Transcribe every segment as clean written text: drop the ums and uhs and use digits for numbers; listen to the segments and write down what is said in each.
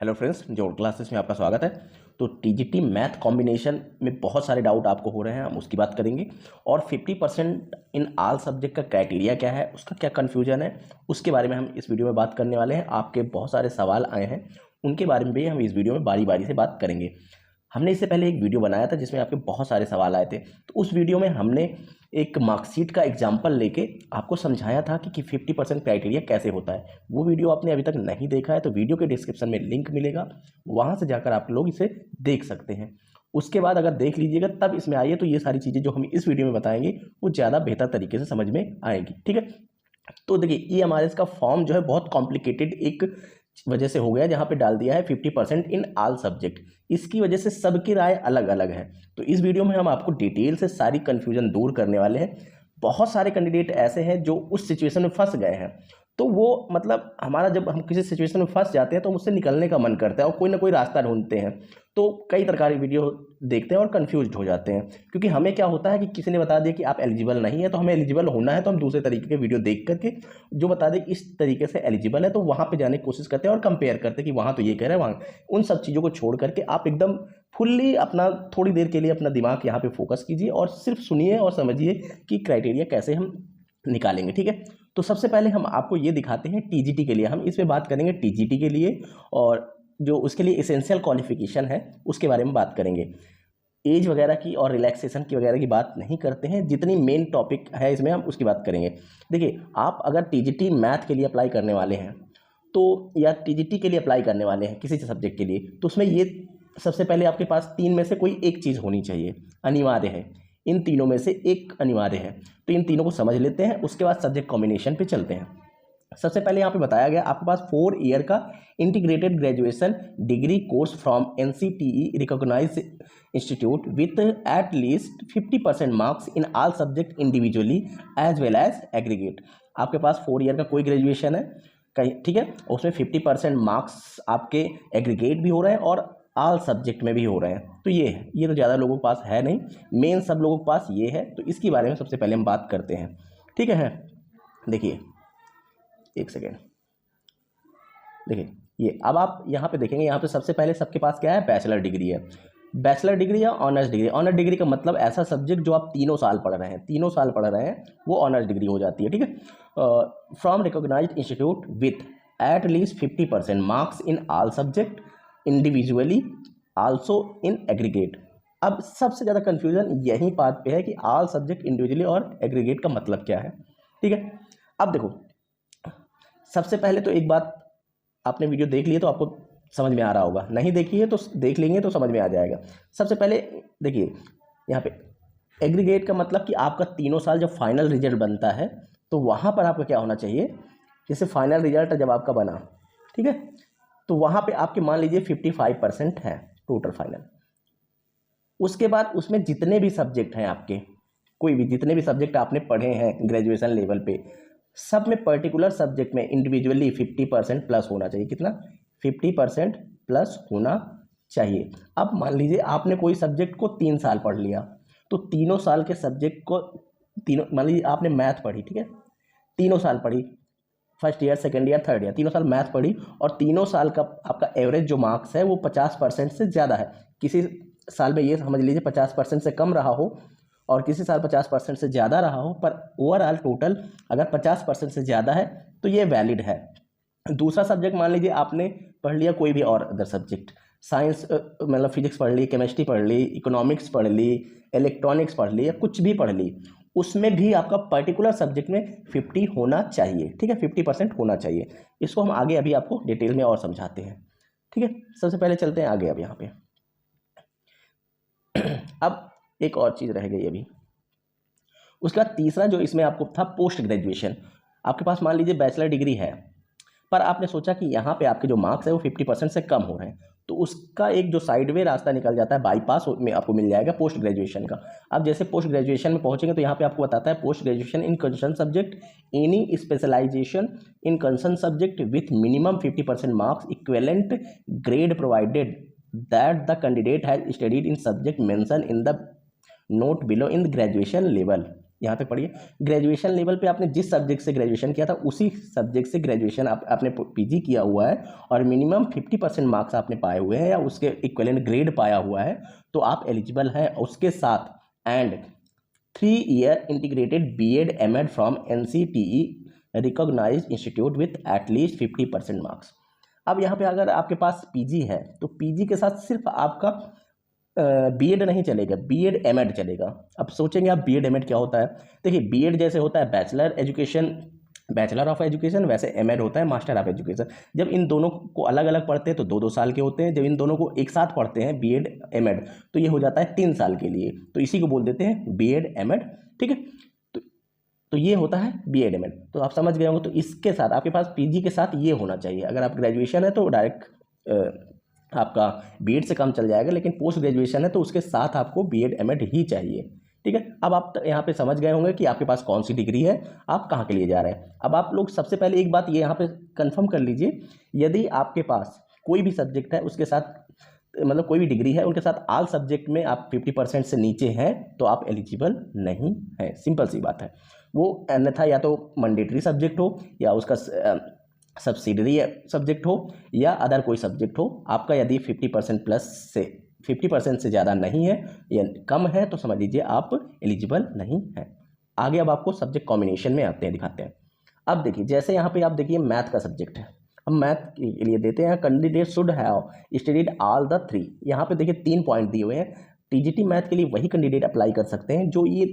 Hello friends, जोड़ classes में आपका स्वागत है। तो टीजीटी मैथ कॉम्बिनेशन में बहुत सारे डाउट आपको हो रहे हैं, हम उसकी बात करेंगे। और 50% इन आल सब्जेक्ट का क्राइटेरिया क्या है, उसका क्या कन्फ्यूजन है, उसके बारे में हम इस वीडियो में बात करने वाले हैं। आपके बहुत सारे सवाल आए हैं, उनके बारे में भी हम इस वीडियो में बारी बारी से बात करेंगे। हमने इससे पहले एक वीडियो बनाया था जिसमें आपके बहुत सारे सवाल आए थे। तो उस वीडियो में हमने एक मार्कशीट का एग्जाम्पल लेके आपको समझाया था कि 50% क्राइटेरिया कैसे होता है। वो वीडियो आपने अभी तक नहीं देखा है तो वीडियो के डिस्क्रिप्शन में लिंक मिलेगा, वहाँ से जाकर आप लोग इसे देख सकते हैं। उसके बाद अगर देख लीजिएगा तब इसमें आइए, तो ये सारी चीज़ें जो हम इस वीडियो में बताएंगे वो ज़्यादा बेहतर तरीके से समझ में आएगी। ठीक है, तो देखिए ये हमारे इसका फॉर्म जो है बहुत कॉम्प्लिकेटेड एक वजह से हो गया, जहाँ पे डाल दिया है 50% इन आल सब्जेक्ट। इसकी वजह से सबकी राय अलग अलग है। तो इस वीडियो में हम आपको डिटेल से सारी कन्फ्यूजन दूर करने वाले हैं। बहुत सारे कैंडिडेट ऐसे हैं जो उस सिचुएशन में फंस गए हैं, तो वो मतलब हमारा जब हम किसी सिचुएशन में फंस जाते हैं तो उससे निकलने का मन करता है और कोई ना कोई रास्ता ढूंढते हैं। तो कई प्रकार की वीडियो देखते हैं और कंफ्यूज हो जाते हैं, क्योंकि हमें क्या होता है कि किसी ने बता दिया कि आप एलिजिबल नहीं है, तो हमें एलिजिबल होना है तो हम दूसरे तरीके के वीडियो देख करके जो बता दे इस तरीके से एलिजिबल है तो वहाँ पे जाने की कोशिश करते हैं और कंपेयर करते हैं कि वहाँ तो ये कह रहे हैं, वहाँ उन सब चीज़ों को छोड़ करके आप एकदम फुल्ली अपना थोड़ी देर के लिए अपना दिमाग यहाँ पे फोकस कीजिए और सिर्फ सुनिए और समझिए कि क्राइटेरिया कैसे हम निकालेंगे। ठीक है, तो सबसे पहले हम आपको ये दिखाते हैं टीजीटी के लिए, हम इस पे बात करेंगे टीजीटी के लिए, और जो उसके लिए एसेंशियल क्वालिफिकेशन है उसके बारे में बात करेंगे। एज वगैरह की और रिलैक्सेशन की वगैरह की बात नहीं करते हैं, जितनी मेन टॉपिक है इसमें हम उसकी बात करेंगे। देखिए, आप अगर टीजीटी मैथ के लिए अप्लाई करने वाले हैं तो, या टीजीटी के लिए अप्लाई करने वाले हैं किसी सब्जेक्ट के लिए, तो उसमें ये सबसे पहले आपके पास तीन में से कोई एक चीज़ होनी चाहिए, अनिवार्य है। इन तीनों में से एक अनिवार्य है, तो इन तीनों को समझ लेते हैं, उसके बाद सब्जेक्ट कॉम्बिनेशन पे चलते हैं। सबसे पहले यहाँ पे बताया गया आपके पास 4 ईयर का integrated graduation degree course from NCTE recognised institute with at least 50% marks in all subject individually as well as aggregate. आपके पास 4 ईयर का कोई ग्रेजुएशन है कहीं, ठीक है, उसमें 50% मार्क्स आपके एग्रीगेट भी हो रहे हैं और ऑल सब्जेक्ट में भी हो रहे हैं। तो ये है, ये तो ज़्यादा लोगों के पास है नहीं, मेन सब लोगों के पास ये है। तो इसके बारे में सबसे पहले हम बात करते हैं। ठीक है, देखिए एक सेकेंड, देखिए ये अब आप यहाँ पे देखेंगे, यहाँ पे सबसे पहले सबके पास क्या है, बैचलर डिग्री है। बैचलर डिग्री या ऑनर्स डिग्री। ऑनर्स डिग्री का मतलब ऐसा सब्जेक्ट जो आप तीनों साल पढ़ रहे हैं, तीनों साल पढ़ रहे हैं, वो ऑनर्स डिग्री हो जाती है। ठीक है, from recognised institute with at least 50% marks in all subject individually also in aggregate. अब सबसे ज़्यादा कन्फ्यूजन यही बात पे है कि ऑल सब्जेक्ट इंडिविजुअली और एग्रीगेट का मतलब क्या है। ठीक है, अब देखो सबसे पहले तो एक बात, आपने वीडियो देख ली है तो आपको समझ में आ रहा होगा, नहीं देखी है तो देख लेंगे तो समझ में आ जाएगा। सबसे पहले देखिए यहाँ पे एग्रीगेट का मतलब कि आपका तीनों साल जब फाइनल रिजल्ट बनता है तो वहाँ पर आपका क्या होना चाहिए, जैसे फाइनल रिजल्ट जब आपका बना, ठीक है, तो वहाँ पे आपके मान लीजिए 55% है टोटल फाइनल। उसके बाद उसमें जितने भी सब्जेक्ट हैं आपके, कोई भी जितने भी सब्जेक्ट आपने पढ़े हैं ग्रेजुएशन लेवल पे, सब में पर्टिकुलर सब्जेक्ट में इंडिविजुअली 50% प्लस होना चाहिए। कितना, 50% प्लस होना चाहिए। अब मान लीजिए आपने कोई सब्जेक्ट को 3 साल पढ़ लिया, तो तीनों साल के सब्जेक्ट को, तीनों मान लीजिए आपने मैथ पढ़ी, ठीक है, तीनों साल पढ़ी, first year, second year, third year, तीनों साल मैथ पढ़ी, और तीनों साल का आपका एवरेज जो मार्क्स है वो 50% से ज़्यादा है। किसी साल में ये समझ लीजिए 50% से कम रहा हो और किसी साल 50% से ज़्यादा रहा हो, पर ओवरऑल टोटल अगर 50% से ज़्यादा है तो ये वैलिड है। दूसरा सब्जेक्ट मान लीजिए आपने पढ़ लिया कोई भी और अदर सब्जेक्ट, साइंस मतलब फिजिक्स पढ़ ली, केमिस्ट्री पढ़ ली, इकोनॉमिक्स पढ़ ली, इलेक्ट्रॉनिक्स पढ़ ली, या कुछ भी पढ़ ली, उसमें भी आपका पर्टिकुलर सब्जेक्ट में 50 होना चाहिए। ठीक है, 50% होना चाहिए। इसको हम आगे अभी आपको डिटेल में और समझाते हैं। ठीक है, सबसे पहले चलते हैं आगे। अब यहाँ पे अब एक और चीज़ रह गई अभी, उसके बाद तीसरा जो इसमें आपको था पोस्ट ग्रेजुएशन। आपके पास मान लीजिए बैचलर डिग्री है, पर आपने सोचा कि यहाँ पे आपके जो मार्क्स है वो 50% से कम हो रहे हैं, तो उसका एक जो साइडवे रास्ता निकल जाता है, बाईपास में आपको मिल जाएगा पोस्ट ग्रेजुएशन का। अब जैसे पोस्ट ग्रेजुएशन में पहुँचेंगे तो यहाँ पे आपको बताता है post graduation in concern subject, any specialisation in concern subject with minimum 50% marks equivalent grade provided that the candidate has studied in subject mention in the note below in graduation level. यहाँ पे पढ़िए, graduation level पे आपने जिस subject से graduation किया था उसी सब्जेक्ट से ग्रेजुएशन आपने पीजी किया हुआ है और मिनिमम 50% मार्क्स आपने पाए हुए हैं या उसके इक्विवेलेंट ग्रेड पाया हुआ है तो आप एलिजिबल हैं। उसके साथ and 3 year integrated B Ed M Ed from NCTE recognised institute with at least 50% marks. अब यहाँ पे अगर आपके पास पीजी है तो पीजी के साथ सिर्फ आपका बीएड नहीं चलेगा, बीएड एमएड चलेगा। अब सोचेंगे आप बीएड एमएड क्या होता है। देखिए बीएड जैसे होता है बैचलर ऑफ एजुकेशन, वैसे एमएड होता है मास्टर ऑफ एजुकेशन। जब इन दोनों को अलग अलग पढ़ते हैं तो 2-2 साल के होते हैं, जब इन दोनों को एक साथ पढ़ते हैं बीएड एमएड तो ये हो जाता है 3 साल के लिए, तो इसी को बोल देते हैं बीएड एमएड। ठीक है, तो ये होता है बीएड एमएड, तो आप समझ गए होंगे। तो इसके साथ आपके पास पीजी के साथ ये होना चाहिए। अगर आप ग्रेजुएशन है तो डायरेक्ट आपका बीएड से कम चल जाएगा, लेकिन पोस्ट ग्रेजुएशन है तो उसके साथ आपको बीएड एमएड ही चाहिए। ठीक है, अब आप यहाँ पे समझ गए होंगे कि आपके पास कौन सी डिग्री है, आप कहाँ के लिए जा रहे हैं। अब आप लोग सबसे पहले एक बात ये यहाँ पे कंफर्म कर लीजिए, यदि आपके पास कोई भी सब्जेक्ट है उसके साथ मतलब कोई भी डिग्री है उनके साथ ऑल सब्जेक्ट में आप 50% से नीचे हैं तो आप एलिजिबल नहीं हैं, सिंपल सी बात है। वो अन्यथा या तो मैंडेटरी सब्जेक्ट हो या उसका सब्सिडरी सब्जेक्ट हो या अदर कोई सब्जेक्ट हो, आपका यदि 50% से ज़्यादा नहीं है या कम है तो समझ लीजिए आप एलिजिबल नहीं है। आगे अब आपको सब्जेक्ट कॉम्बिनेशन में आते हैं, दिखाते हैं। अब देखिए जैसे यहाँ पे आप देखिए मैथ का सब्जेक्ट है, हम मैथ के लिए देते हैं candidate should have studied all the 3। यहाँ पे देखिए 3 पॉइंट दिए हुए हैं। टीजीटी मैथ के लिए वही कैंडिडेट अप्लाई कर सकते हैं जो ये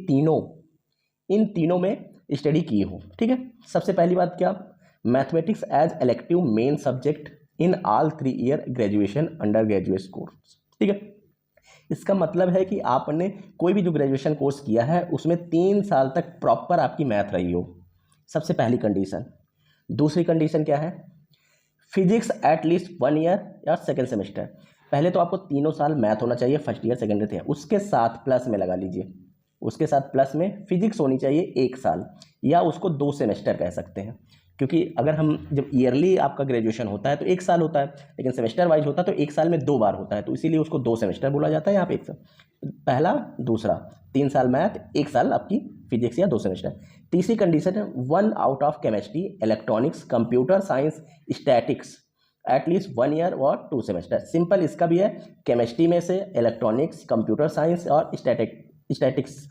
इन तीनों में स्टडी किए हो। ठीक है, सबसे पहली बात क्या, mathematics as elective main subject in all 3 year graduation under graduate course. ठीक है, इसका मतलब है कि आपने कोई भी जो ग्रेजुएशन कोर्स किया है उसमें 3 साल तक प्रॉपर आपकी मैथ रही हो, सबसे पहली कंडीशन। दूसरी कंडीशन क्या है, फिजिक्स एटलीस्ट 1 ईयर या सेकेंड सेमेस्टर। पहले तो आपको 3 साल मैथ होना चाहिए, फर्स्ट ईयर सेकेंड ईयर, उसके साथ प्लस में लगा लीजिए, उसके साथ प्लस में फिजिक्स होनी चाहिए 1 साल या उसको 2 सेमेस्टर कह सकते हैं, क्योंकि अगर हम जब ईयरली आपका ग्रेजुएशन होता है तो 1 साल होता है, लेकिन सेमेस्टर वाइज होता है तो 1 साल में 2 बार होता है, तो इसीलिए उसको 2 सेमेस्टर बोला जाता है। यहाँ पे 1 साल पहला, दूसरा, 3 साल मैथ, 1 साल आपकी फिजिक्स या 2 सेमेस्टर। तीसरी कंडीशन है 1 out of chemistry, electronics, computer science, statics at least 1 year और 2 सेमेस्टर। सिंपल इसका भी है, केमिस्ट्री में से, इलेक्ट्रॉनिक्स, कंप्यूटर साइंस और स्टैटिक्स,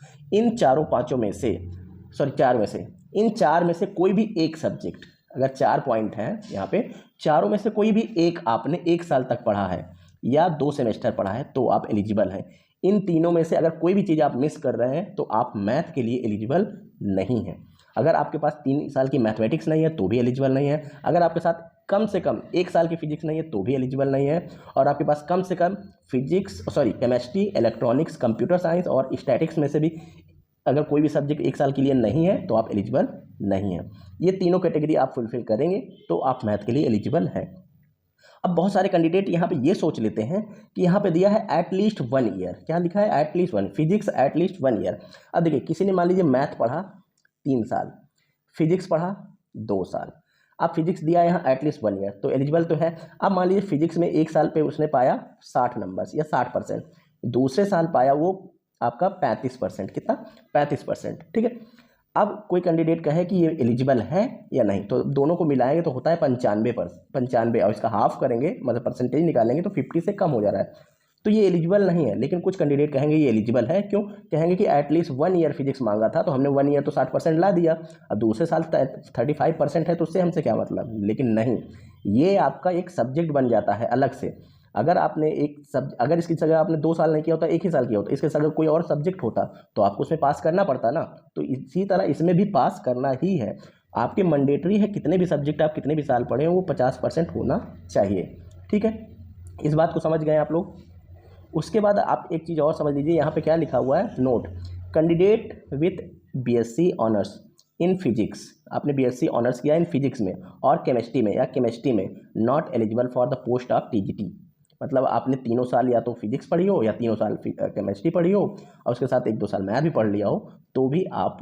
इन चार में से कोई भी एक सब्जेक्ट, अगर 4 पॉइंट हैं यहाँ पे, चारों में से कोई भी एक आपने 1 साल तक पढ़ा है या 2 सेमेस्टर पढ़ा है तो आप एलिजिबल हैं। इन तीनों में से अगर कोई भी चीज़ आप मिस कर रहे हैं तो आप मैथ के लिए एलिजिबल नहीं हैं। अगर आपके पास 3 साल की मैथमेटिक्स नहीं है तो भी एलिजिबल नहीं है, अगर आपके साथ कम से कम 1 साल की फिजिक्स नहीं है तो भी एलिजिबल नहीं है, और आपके पास कम से कम केमिस्ट्री, इलेक्ट्रॉनिक्स, कंप्यूटर साइंस और स्टैटिक्स में से भी अगर कोई भी सब्जेक्ट 1 साल के लिए नहीं है तो आप एलिजिबल नहीं है। ये तीनों कैटेगरी आप फुलफिल करेंगे तो आप मैथ के लिए एलिजिबल हैं। अब बहुत सारे कैंडिडेट यहाँ पे ये सोच लेते हैं कि यहाँ पे दिया है एटलीस्ट 1 ईयर, क्या लिखा है, एटलीस्ट 1, फिजिक्स एटलीस्ट 1 ईयर। अब देखिए किसी ने मान लीजिए मैथ पढ़ा 3 साल, फिजिक्स पढ़ा 2 साल, अब फिजिक्स दिया यहाँ एटलीस्ट 1 ईयर तो एलिजिबल तो है। अब मान लीजिए फिजिक्स में 1 साल पे उसने पाया 60 नंबर्स या 60%, दूसरे साल पाया वो आपका 35%, कितना, 35%। ठीक है, अब कोई कैंडिडेट कहे कि ये एलिजिबल है या नहीं, तो दोनों को मिलाएंगे तो होता है 95 और इसका हाफ करेंगे मतलब परसेंटेज निकालेंगे तो 50 से कम हो जा रहा है, तो ये एलिजिबल नहीं है। लेकिन कुछ कैंडिडेट कहेंगे ये एलिजिबल है, क्यों, कहेंगे कि एटलीस्ट 1 ईयर फिजिक्स मांगा था तो हमने 1 ईयर तो 60% ला दिया, अब दूसरे साल 35% है तो उससे हमसे क्या मतलब। लेकिन नहीं, ये आपका एक सब्जेक्ट बन जाता है अलग से। अगर आपने अगर इसकी जगह आपने 2 साल नहीं किया होता, 1 ही साल किया होता, इसके जगह कोई और सब्जेक्ट होता तो आपको उसमें पास करना पड़ता ना, तो इसी तरह इसमें भी पास करना ही है। आपके मैंडेटरी है, कितने भी सब्जेक्ट आप कितने भी साल पढ़े हो वो 50% होना चाहिए। ठीक है, इस बात को समझ गए आप लोग। उसके बाद आप एक चीज़ और समझ लीजिए, यहाँ पे क्या लिखा हुआ है, note, candidate with BSc honours in physics, आपने बीएससी ऑनर्स किया इन फिजिक्स में और केमिस्ट्री में not eligible for the post of TGT. मतलब आपने 3 साल या तो फिजिक्स पढ़ी हो या 3 साल केमिस्ट्री पढ़ी हो और उसके साथ 1-2 साल मैथ भी पढ़ लिया हो तो भी आप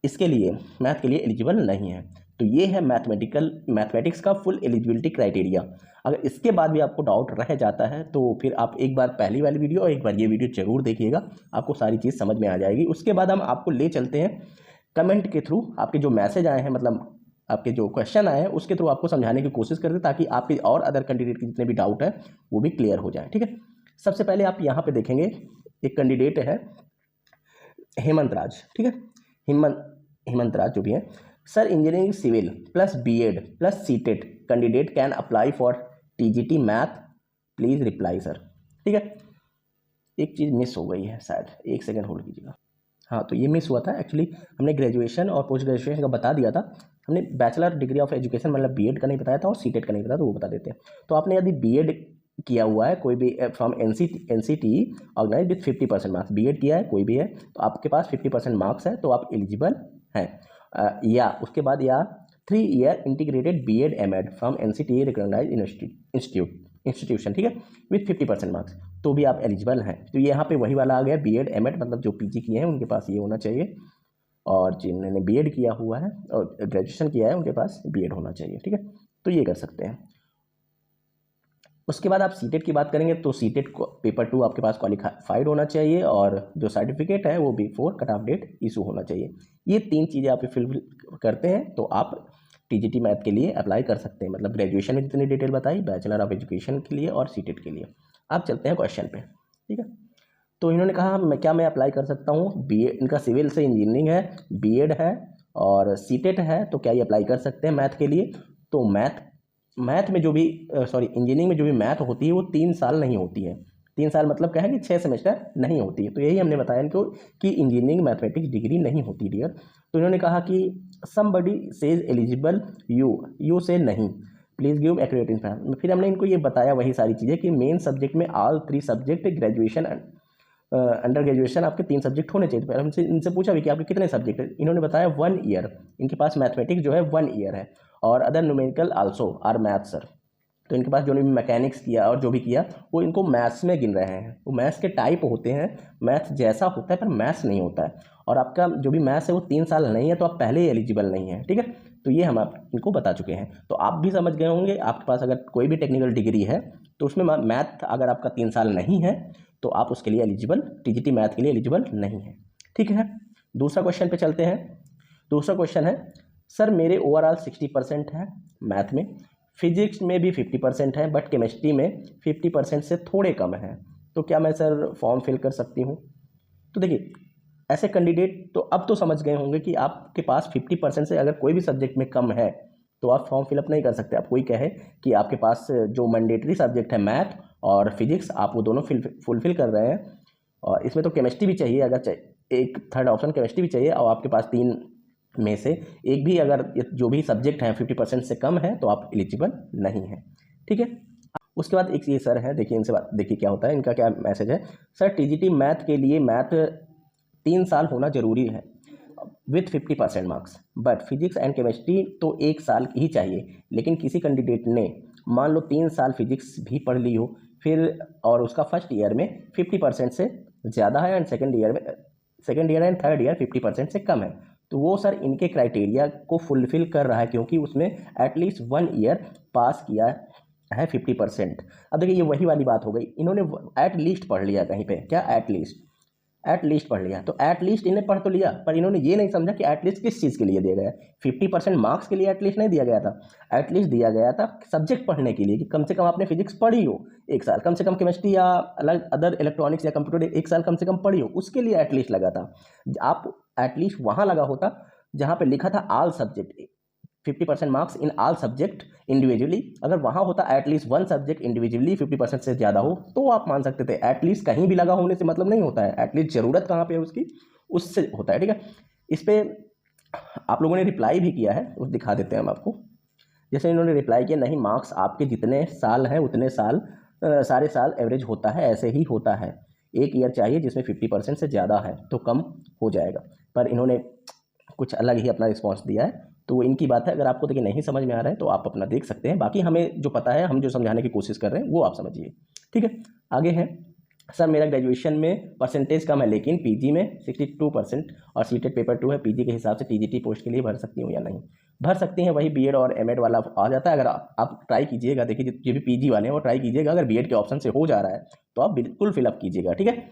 इसके लिए मैथ के लिए एलिजिबल नहीं है। तो ये है मैथमेटिक्स का फुल एलिजिबिलिटी क्राइटेरिया। अगर इसके बाद भी आपको डाउट रह जाता है तो फिर आप एक बार पहली वाली वीडियो और एक बार ये वीडियो जरूर देखिएगा, आपको सारी चीज़ समझ में आ जाएगी। उसके बाद हम आपको ले चलते हैं कमेंट के थ्रू, आपके जो मैसेज आए हैं, मतलब आपके जो क्वेश्चन आए हैं उसके थ्रू आपको समझाने की कोशिश करते हैं, ताकि आपके और अदर कैंडिडेट के जितने भी डाउट है वो भी क्लियर हो जाए। ठीक है, सबसे पहले आप यहाँ पे देखेंगे एक कैंडिडेट है हेमंत राज। ठीक है, हेमंत राज जो भी है, sir engineering civil plus B Ed plus CTET candidate can apply for TGT math, please reply sir. ठीक है, एक चीज़ मिस हो गई है शायद, एक सेकंड होल्ड कीजिएगा। हाँ, तो ये मिस हुआ था एक्चुअली, हमने ग्रेजुएशन और पोस्ट ग्रेजुएशन का बता दिया था, हमने बैचलर डिग्री ऑफ एजुकेशन मतलब बीएड का नहीं बताया था और सीटेट का नहीं बताया, तो वो बता देते हैं। तो आपने यदि बीएड किया हुआ है कोई भी from NCT organise with 50% marks, B Ed किया है कोई भी है तो आपके पास 50% मार्क्स है तो आप एलिजिबल हैं। या उसके बाद या 3 year integrated B Ed M Ed from NCT recognised institution, ठीक है, विथ 50% मार्क्स, तो भी आप एलिजिबल हैं। तो यहाँ पे वही वाला आ गया, बीएड एमएड मतलब जो पीजी किए हैं उनके पास ये होना चाहिए, और जिन्होंने बीएड किया हुआ है और ग्रेजुएशन किया है उनके पास बीएड होना चाहिए। ठीक है, तो ये कर सकते हैं। उसके बाद आप सीटेट की बात करेंगे तो सीटेट को पेपर 2 आपके पास क्वालिफाइड होना चाहिए और जो सर्टिफिकेट है वो before cut off date issue होना चाहिए। ये 3 चीज़ें आप फिल करते हैं तो आप टीजीटी मैथ के लिए अप्लाई कर सकते हैं, मतलब ग्रेजुएशन में जितनी डिटेल बताई, बैचलर ऑफ एजुकेशन के लिए और सीटेट के लिए। आप चलते हैं क्वेश्चन पे। ठीक है, तो इन्होंने कहा मैं अप्लाई कर सकता हूँ, बीए इनका सिविल से इंजीनियरिंग है, बीएड है और सीटेट है, तो क्या ये अप्लाई कर सकते हैं मैथ के लिए। तो मैथ में जो भी इंजीनियरिंग में जो भी मैथ होती है वो 3 साल नहीं होती है। 3 साल मतलब क्या है कि 6 सेमेस्टर नहीं होती है, तो यही हमने बताया इनको कि इंजीनियरिंग मैथमेटिक्स डिग्री नहीं होती डियर। तो इन्होंने कहा कि समबडी सेज एलिजिबल, यू से नहीं, प्लीज़ गिव एक्यूरेट इन्फॉर्मेशन। फिर हमने इनको ये बताया वही सारी चीज़ें कि मेन सब्जेक्ट में all 3 subject, graduation under graduation आपके 3 सब्जेक्ट होने चाहिए। पहले हमसे इनसे पूछा भी कि आपके कितने सब्जेक्ट है, इन्होंने बताया 1 ईयर, इनके पास मैथमेटिक्स जो है 1 ईयर है और other numerical also are math sir. तो इनके पास जो भी मैकेनिक्स किया और जो भी किया वो इनको मैथ्स में गिन रहे हैं। वो मैथ्स के टाइप होते हैं, मैथ्स जैसा होता है पर मैथ्स नहीं होता है, और आपका जो भी मैथ्स है वो 3 साल नहीं है तो आप पहले ही एलिजिबल नहीं है। ठीक है, तो ये हम आप इनको बता चुके हैं। तो आप भी समझ गए होंगे, आपके पास अगर कोई भी टेक्निकल डिग्री है तो उसमें मैथ अगर आपका 3 साल नहीं है तो आप उसके लिए एलिजिबल, टीजीटी मैथ के लिए एलिजिबल नहीं है। ठीक है, दूसरा क्वेश्चन पे चलते हैं। दूसरा क्वेश्चन है, सर मेरे ओवरऑल 60% है मैथ में, फिजिक्स में भी 50% है, बट केमिस्ट्री में 50% से थोड़े कम है, तो क्या मैं सर फॉर्म फिल कर सकती हूँ। तो देखिए, ऐसे कैंडिडेट तो अब तो समझ गए होंगे कि आपके पास 50% से अगर कोई भी सब्जेक्ट में कम है तो आप फॉर्म फिलअप नहीं कर सकते। आप कोई कहे कि आपके पास जो मैंडेटरी सब्जेक्ट है मैथ और फिजिक्स, आप वो दोनों फुलफिल कर रहे हैं, और इसमें तो केमिस्ट्री भी चाहिए, अगर एक थर्ड ऑप्शन केमिस्ट्री भी चाहिए, और आपके पास 3 में से एक भी अगर जो भी सब्जेक्ट है 50% से कम है तो आप एलिजिबल नहीं हैं। ठीक है, उसके बाद एक ये सर है, देखिए इनसे बात, देखिए क्या होता है, इनका क्या मैसेज है। सर टीजीटी मैथ के लिए मैथ 3 साल होना जरूरी है with 50% marks, but physics and chemistry तो 1 साल ही चाहिए, लेकिन किसी कैंडिडेट ने मान लो 3 साल फिजिक्स भी पढ़ ली हो फिर, और उसका फर्स्ट ईयर में 50% से ज़्यादा है and second year and third year 50% से कम है, तो वो सर इनके क्राइटेरिया को फुलफिल कर रहा है, क्योंकि उसमें एटलीस्ट 1 ईयर पास किया है 50%। अब देखिए ये वही वाली बात हो गई, इन्होंने एट लीस्ट पढ़ लिया कहीं पे, क्या एट लीस्ट पढ़ लिया, तो एट लीस्ट इन्हें पढ़ तो लिया, पर इन्होंने ये नहीं समझा कि एट लीस्ट किस चीज़ के लिए दिया गया। 50% मार्क्स के लिए एट लीस्ट नहीं दिया गया था, एट लीस्ट दिया गया था सब्जेक्ट पढ़ने के लिए, कि कम से कम आपने फिजिक्स पढ़ी हो 1 साल, कम से कम केमिस्ट्री या अलग अदर इलेक्ट्रॉनिक्स या कंप्यूटर 1 साल कम से कम पढ़ी हो, उसके लिए एट लीस्ट लगा था। आप एट लीस्ट वहाँ लगा होता जहाँ पे लिखा था all subject 50% marks in all subject individually, अगर वहाँ होता एटलीस्ट 1 सब्जेक्ट इंडिविजुअली 50% से ज़्यादा हो तो आप मान सकते थे। एटलीस्ट कहीं भी लगा होने से मतलब नहीं होता है, एटलीस्ट ज़रूरत कहाँ पे है उसकी, उससे होता है। ठीक है, इस पर आप लोगों ने रिप्लाई भी किया है, उस दिखा देते हैं हम आपको। जैसे इन्होंने रिप्लाई किया, नहीं मार्क्स आपके जितने साल हैं उतने साल सारे साल एवरेज होता है, ऐसे ही होता है, 1 ईयर चाहिए जिसमें 50% से ज़्यादा है तो कम हो जाएगा, पर इन्होंने कुछ अलग ही अपना रिस्पॉन्स दिया है, तो वो इनकी बात है। अगर आपको देखिए नहीं समझ में आ रहा है तो आप अपना देख सकते हैं, बाकी हमें जो पता है, हम जो समझाने की कोशिश कर रहे हैं वो आप समझिए। ठीक है, आगे है, सर मेरा ग्रेजुएशन में परसेंटेज कम है लेकिन पीजी में 62% और सीटेट पेपर 2 है, पीजी के हिसाब से टीजीटी पोस्ट के लिए भर सकती हूँ या नहीं। भर सकती हैं, वही बीएड और एमएड वाला आ जाता है। अगर आप ट्राई कीजिएगा, देखिए जो भी पीजी वाले हैं वो ट्राई कीजिएगा, अगर बीएड के ऑप्शन से हो जा रहा है तो आप बिल्कुल फिलअप कीजिएगा, ठीक है।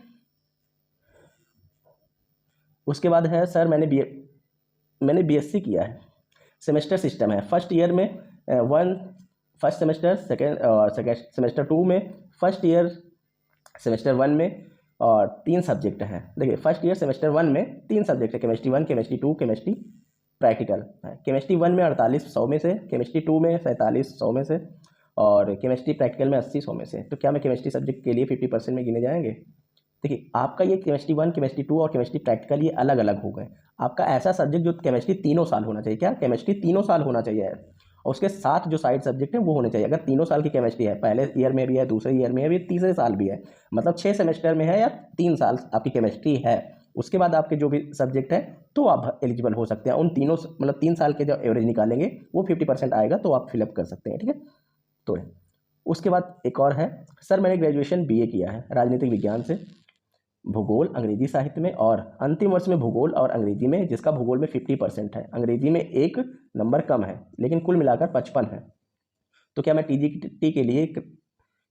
उसके बाद है सर मैंने बीएससी किया है, सेमेस्टर सिस्टम है, फर्स्ट ईयर में फर्स्ट सेमेस्टर, सेकेंड सेमेस्टर 2 में, फर्स्ट ईयर सेमेस्टर 1 में, और 3 सब्जेक्ट हैं। देखिए फर्स्ट ईयर सेमेस्टर 1 में 3 सब्जेक्ट है, केमिस्ट्री 1, केमिस्ट्री 2, केमिस्ट्री प्रैक्टिकल है। केमिस्ट्री 1 में 4800 में से, केमिस्ट्री 2 में 4700 में से, और केमिस्ट्री प्रैक्टिकल में 80-100 में से। तो क्या मैं केमिस्ट्री सब्जेक्ट के लिए 50% में गिने जाएंगे? देखिए आपका ये केमिस्ट्री 1, केमिस्ट्री 2 और केमिस्ट्री प्रैक्टिकल ये अलग अलग हो गए। आपका ऐसा सब्जेक्ट जो केमिस्ट्री तीनों साल होना चाहिए, क्या केमिस्ट्री तीनों साल होना चाहिए, और उसके साथ जो साइड सब्जेक्ट है वो होने चाहिए। अगर तीनों साल की केमिस्ट्री है, पहले ईयर में भी है, दूसरे ईयर में भी, तीसरे साल भी है, मतलब 6 सेमेस्टर में है या 3 साल आपकी केमिस्ट्री है, उसके बाद आपके जो भी सब्जेक्ट है तो आप एलिजिबल हो सकते हैं। उन तीनों मतलब 3 साल के जो एवरेज निकालेंगे वो 50% आएगा, तो आप फिलअप कर सकते हैं, ठीक है। तो उसके बाद एक और है, सर मैंने ग्रेजुएशन बीए किया है राजनीतिक विज्ञान से, भूगोल अंग्रेजी साहित्य में, और अंतिम वर्ष में भूगोल और अंग्रेजी में, जिसका भूगोल में 50% है, अंग्रेजी में 1 नंबर कम है, लेकिन कुल मिलाकर 55 है। तो क्या मैं टीजीटी के लिए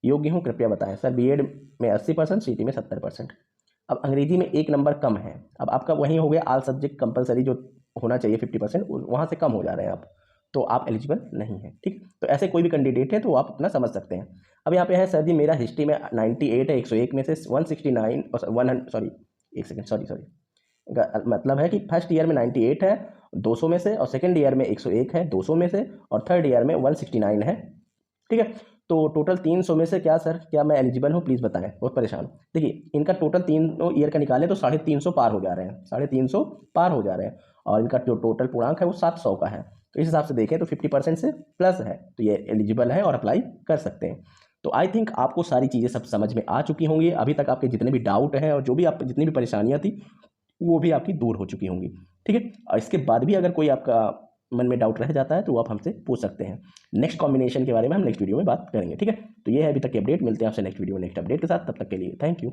योग्य हूँ? कृपया बताएं। सर बीएड में 80%, सीटी में 70%। अब अंग्रेजी में 1 नंबर कम है, अब आपका वही हो गया ऑल सब्जेक्ट कंपलसरी जो होना चाहिए 50%, वहाँ से कम हो जा रहे हैं आप, तो आप एलिजिबल नहीं है, ठीक। तो ऐसे कोई भी कैंडिडेट है तो आप अपना समझ सकते हैं। अब यहाँ पे है सर जी मेरा हिस्ट्री में 98 है, 101 में से 169 सॉरी एक सेकेंड सॉरी मतलब है कि फर्स्ट ईयर में 98 है 200 में से, और सेकेंड ईयर में 101 है 200 में से, और थर्ड ईयर में 169 है, ठीक है। तो टोटल 300 में से क्या सर, क्या मैं एलिजिबल हूँ? प्लीज़ बताएं, बहुत परेशान हूँ। देखिए इनका टोटल 3 ईयर का निकालें तो 350 पार हो जा रहे हैं, 350 पार हो जा रहे हैं, और इनका जो टोटल पूर्णांक है वो 700 का है। तो इस हिसाब से देखें तो 50% से प्लस है, तो ये एलिजिबल है और अप्लाई कर सकते हैं। तो आई थिंक आपको सारी चीज़ें सब समझ में आ चुकी होंगी। अभी तक आपके जितने भी डाउट हैं और जो भी आप जितनी भी परेशानियाँ थी वो भी आपकी दूर हो चुकी होंगी, ठीक है। और इसके बाद भी अगर कोई आपका मन में डाउट रह जाता है तो आप हमसे पूछ सकते हैं। नेक्स्ट कॉम्बिनेशन के बारे में हम नेक्स्ट वीडियो में बात करेंगे, ठीक है। तो ये है अभी तक की अपडेट, मिलते हैं आपसे नेक्स्ट वीडियो में नेक्स्ट अपडेट के साथ, तब तक के लिए थैंक यू।